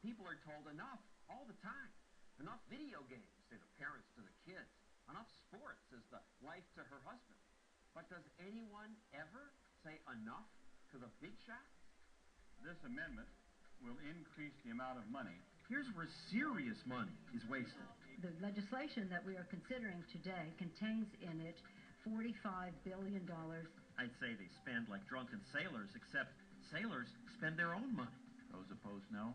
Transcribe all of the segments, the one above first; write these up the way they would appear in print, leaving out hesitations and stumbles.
People are told enough all the time. Enough video games, say the parents to the kids. Enough sports, says the wife to her husband. But does anyone ever say enough to the big shots? This amendment will increase the amount of money. Here's where serious money is wasted. The legislation that we are considering today contains in it $45 billion. I'd say they spend like drunken sailors, except sailors spend their own money. Those opposed, no.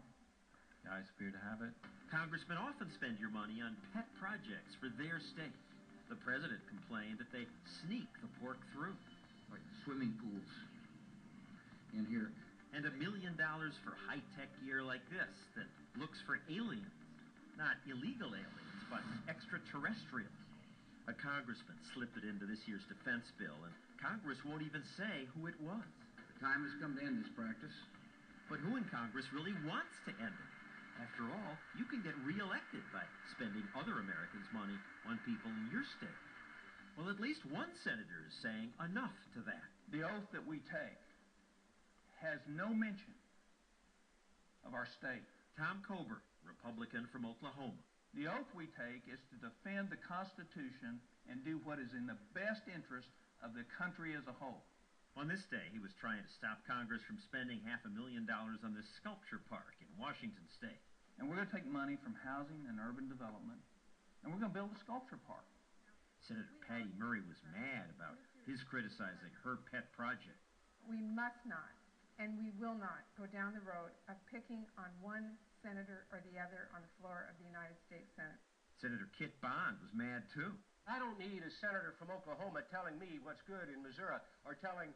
The ayes appear to have it. Congressmen often spend your money on pet projects for their state. The president complained that they sneak the pork through. Like swimming pools in here. And $1 million for high-tech gear like this that looks for aliens. Not illegal aliens, but extraterrestrials. A congressman slipped it into this year's defense bill, and Congress won't even say who it was. The time has come to end this practice. But who in Congress really wants to end it? After all, you can get reelected by spending other Americans' money on people in your state. Well, at least one senator is saying enough to that. The oath that we take has no mention of our state. Tom Coburn, Republican from Oklahoma. The oath we take is to defend the Constitution and do what is in the best interest of the country as a whole. On this day, he was trying to stop Congress from spending $500,000 on this sculpture park in Washington State. And we're going to take money from housing and urban development, and we're going to build a sculpture park. Senator Patty Murray was mad about his criticizing her pet project. We must not, and we will not, go down the road of picking on one senator or the other on the floor of the United States Senate. Senator Kit Bond was mad, too. I don't need a senator from Oklahoma telling me what's good in Missouri or telling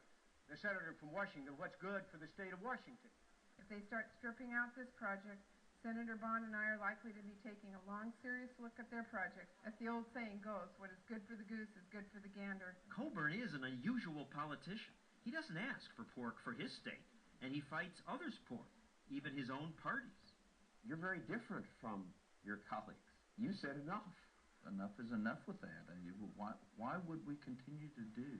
the senator from Washington what's good for the state of Washington. If they start stripping out this project, Senator Bond and I are likely to be taking a long, serious look at their project. As the old saying goes, what is good for the goose is good for the gander. Coburn is an unusual politician. He doesn't ask for pork for his state, and he fights others' pork, even his own party's. You're very different from your colleagues. You said enough. Enough is enough with that. And why would we continue to do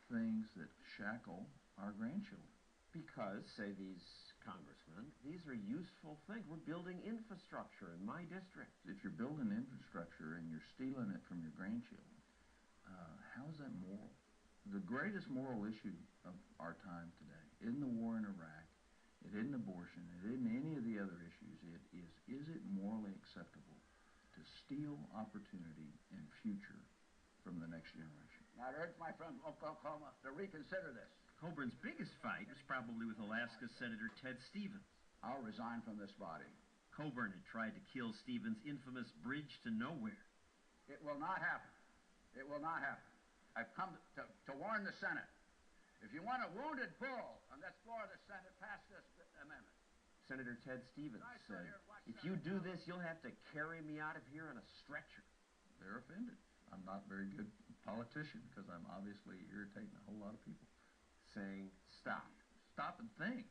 things that shackle our grandchildren? Because, say these congressmen, these are useful things. We're building infrastructure in my district. If you're building infrastructure and you're stealing it from your grandchildren, how is that moral? The greatest moral issue of our time today isn't the war in Iraq, it isn't abortion, it isn't any of the other issues. It is it morally acceptable to steal opportunity and future from the next generation? I urge my friend Oklahoma to reconsider this. Coburn's biggest fight was probably with Alaska Senator Ted Stevens. I'll resign from this body. Coburn had tried to kill Stevens' infamous bridge to nowhere. It will not happen. It will not happen. I've come to warn the Senate. If you want a wounded bull on this floor of the Senate, pass this amendment. Senator Ted Stevens said, if you do this, you'll have to carry me out of here on a stretcher. They're offended. I'm not a very good politician because I'm obviously irritating a whole lot of people. Saying, stop. Stop and think.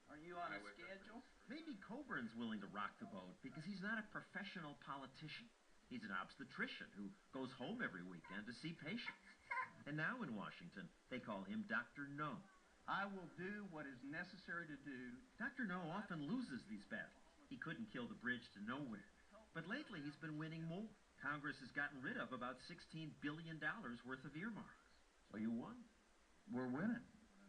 Are you on a schedule? Maybe Coburn's willing to rock the boat because he's not a professional politician. He's an obstetrician who goes home every weekend to see patients. And now in Washington, they call him Dr. No. I will do what is necessary to do. Dr. No often loses these battles. He couldn't kill the bridge to nowhere. But lately he's been winning more. Congress has gotten rid of about $16 billion worth of earmarks. So you won. We're winning.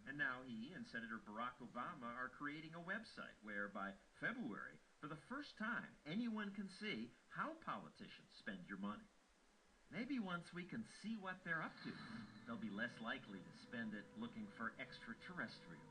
And now he and Senator Barack Obama are creating a website where by February, for the first time, anyone can see how politicians spend your money. Maybe once we can see what they're up to, they'll be less likely to spend it looking for extraterrestrials.